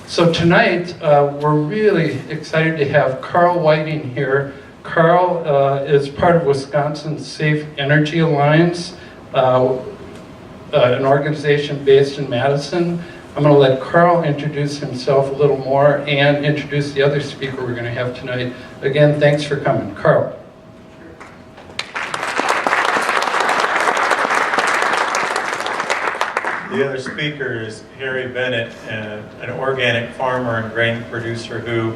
So tonight, we're really excited to have Carl Whiting here. Carl is part of Wisconsin's Safe Energy Alliance, an organization based in Madison. I'm going to let Carl introduce himself a little more and introduce the other speaker we're going to have tonight. Again, thanks for coming. Carl. The other speaker is Harry Bennett, an organic farmer and grain producer who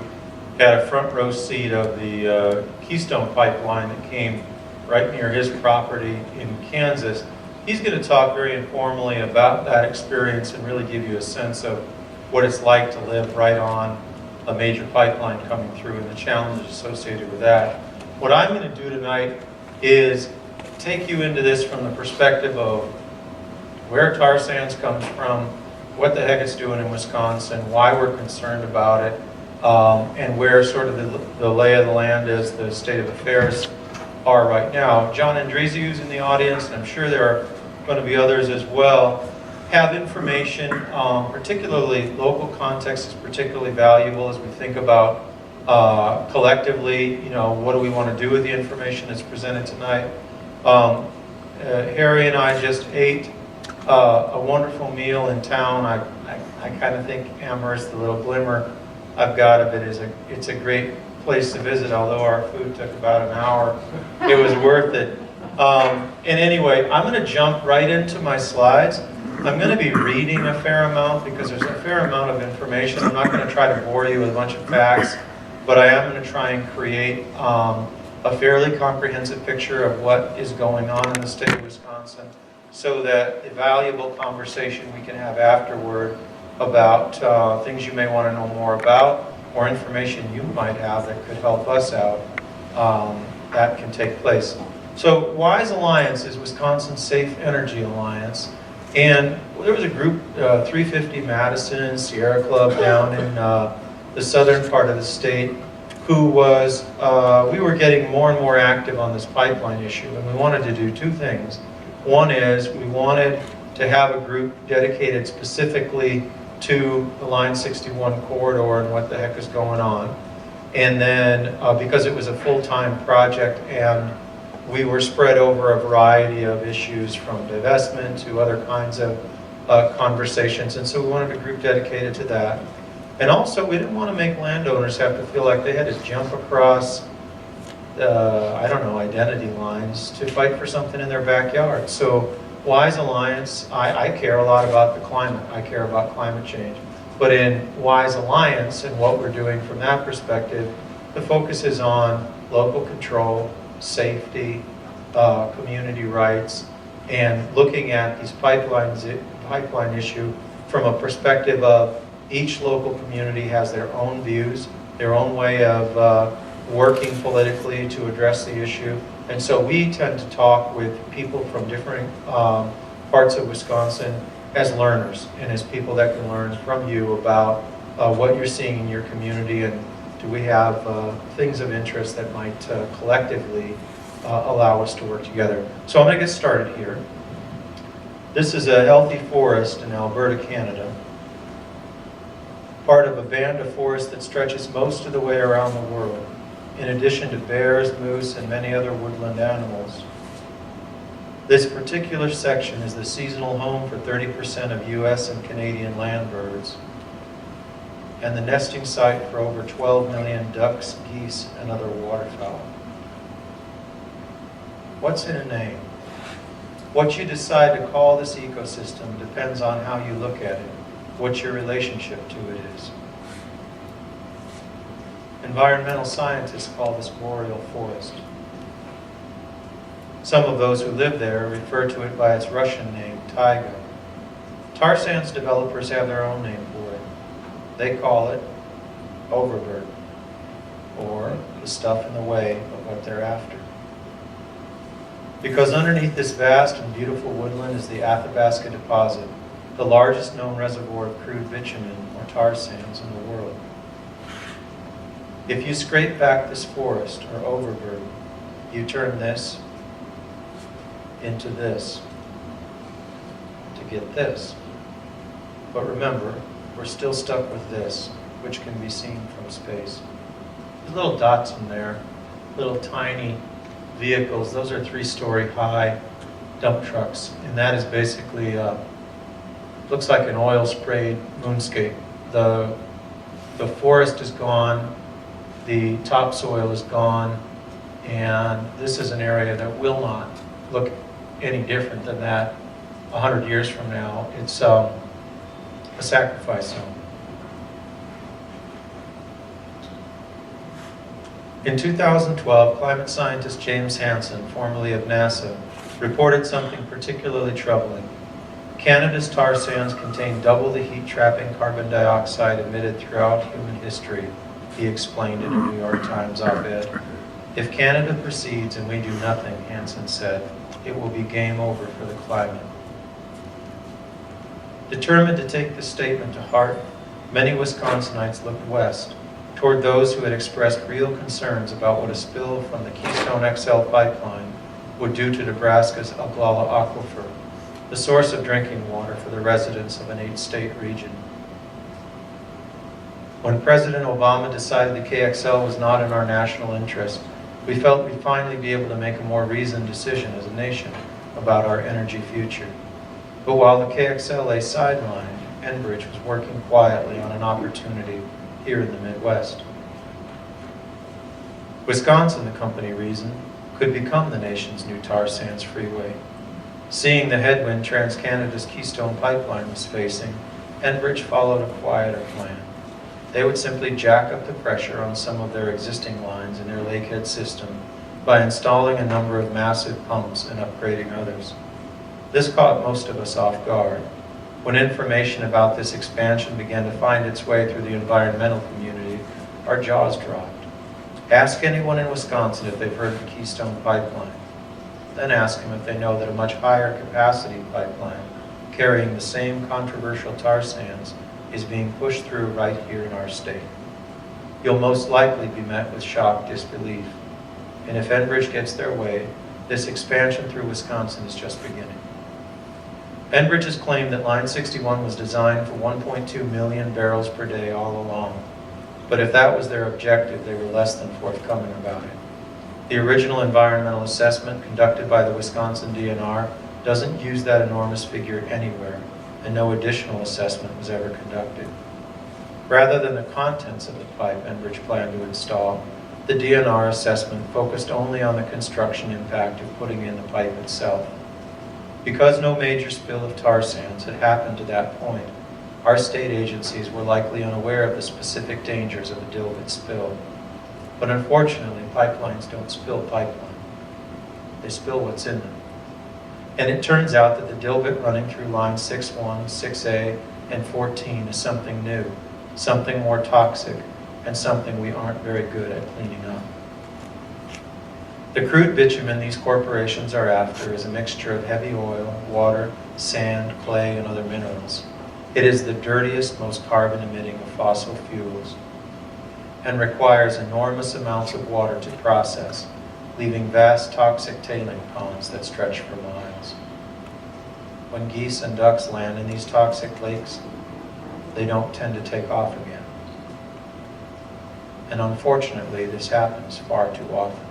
had a front row seat of the Keystone pipeline that came right near his property in Kansas. He's going to talk very informally about that experience and really give you a sense of what it's like to live right on a major pipeline coming through and the challenges associated with that. What I'm going to do tonight is take you into this from the perspective of where tar sands comes from, what the heck it's doing in Wisconsin, why we're concerned about it, and where sort of the lay of the land is, the state of affairs are right now. John Andresi, who's in the audience, and I'm sure there are going to be others as well, have information, particularly local context is particularly valuable as we think about collectively, what do we want to do with the information that's presented tonight. Harry and I just ate a wonderful meal in town. I kind of think Amherst, the little glimmer I've got of it, is it's a great place to visit, although our food took about an hour. It was worth it. And anyway, I'm going to jump right into my slides. I'm going to be reading a fair amount because there's a fair amount of information. I'm not going to try to bore you with a bunch of facts, but I am going to try and create a fairly comprehensive picture of what is going on in the state of Wisconsin, so that the valuable conversation we can have afterward about things you may want to know more about, or information you might have that could help us out, that can take place. So WISE Alliance is Wisconsin Safe Energy Alliance, and there was a group, 350 Madison and Sierra Club down in the southern part of the state, who was, we were getting more and more active on this pipeline issue, and we wanted to do two things. One is we wanted to have a group dedicated specifically to the Line 61 corridor and what the heck is going on. And then because it was a full-time project and we were spread over a variety of issues from divestment to other kinds of conversations. And so we wanted a group dedicated to that. And also we didn't want to make landowners have to feel like they had to jump across identity lines to fight for something in their backyard. So WISE Alliance, I care a lot about the climate. I care about climate change. But in WISE Alliance and what we're doing from that perspective, the focus is on local control, safety, community rights, and looking at these pipeline issue from a perspective of each local community has their own views, their own way of working politically to address the issue. And so we tend to talk with people from different parts of Wisconsin as learners and as people that can learn from you about what you're seeing in your community, and do we have things of interest that might collectively allow us to work together. So I'm going to get started here. This is a healthy forest in Alberta, Canada, part of a band of forest that stretches most of the way around the world, in addition to bears, moose, and many other woodland animals. This particular section is the seasonal home for 30% of U.S. and Canadian land birds, and the nesting site for over 12 million ducks, geese, and other waterfowl. What's in a name? What you decide to call this ecosystem depends on how you look at it, what your relationship to it is. Environmental scientists call this boreal forest. Some of those who live there refer to it by its Russian name, taiga. Tar sands developers have their own name for it. They call it overburden, or the stuff in the way of what they're after. Because underneath this vast and beautiful woodland is the Athabasca deposit, the largest known reservoir of crude bitumen or tar sands in the world. If you scrape back this forest or overburden, you turn this into this to get this. But remember, we're still stuck with this, which can be seen from space. There's little dots in there, little tiny vehicles. Those are 3-story high dump trucks, and that is basically looks like an oil sprayed moonscape. The forest is gone, the topsoil is gone, and this is an area that will not look any different than that 100 years from now. It's a sacrifice zone. In 2012, climate scientist James Hansen, formerly of NASA, reported something particularly troubling. Canada's tar sands contain double the heat-trapping carbon dioxide emitted throughout human history, he explained in a New York Times op-ed. If Canada proceeds and we do nothing, Hansen said, it will be game over for the climate. Determined to take this statement to heart, many Wisconsinites looked west, toward those who had expressed real concerns about what a spill from the Keystone XL pipeline would do to Nebraska's Oglala Aquifer, the source of drinking water for the residents of an 8-state region. When President Obama decided the KXL was not in our national interest, we felt we'd finally be able to make a more reasoned decision as a nation about our energy future. But while the KXL lay sidelined, Enbridge was working quietly on an opportunity here in the Midwest. Wisconsin, the company reasoned, could become the nation's new tar sands freeway. Seeing the headwind TransCanada's Keystone pipeline was facing, Enbridge followed a quieter plan. They would simply jack up the pressure on some of their existing lines in their Lakehead system by installing a number of massive pumps and upgrading others. This caught most of us off guard. When information about this expansion began to find its way through the environmental community, our jaws dropped. Ask anyone in Wisconsin if they've heard of the Keystone pipeline. Then ask them if they know that a much higher capacity pipeline carrying the same controversial tar sands is being pushed through right here in our state. You'll most likely be met with shocked disbelief. And if Enbridge gets their way, this expansion through Wisconsin is just beginning. Enbridge has claimed that Line 61 was designed for 1.2 million barrels per day all along. But if that was their objective, they were less than forthcoming about it. The original environmental assessment conducted by the Wisconsin DNR doesn't use that enormous figure anywhere, and no additional assessment was ever conducted. Rather than the contents of the pipe Enbridge planned to install, the DNR assessment focused only on the construction impact of putting in the pipe itself. Because no major spill of tar sands had happened to that point, our state agencies were likely unaware of the specific dangers of a Dilbit spill. But unfortunately, pipelines don't spill pipeline. They spill what's in them. And it turns out that the Dilbit running through lines 6-1, 6A, and 14 is something new, something more toxic, and something we aren't very good at cleaning up. The crude bitumen these corporations are after is a mixture of heavy oil, water, sand, clay, and other minerals. It is the dirtiest, most carbon-emitting of fossil fuels and requires enormous amounts of water to process, leaving vast toxic tailing ponds that stretch for miles. When geese and ducks land in these toxic lakes, they don't tend to take off again. And unfortunately, this happens far too often.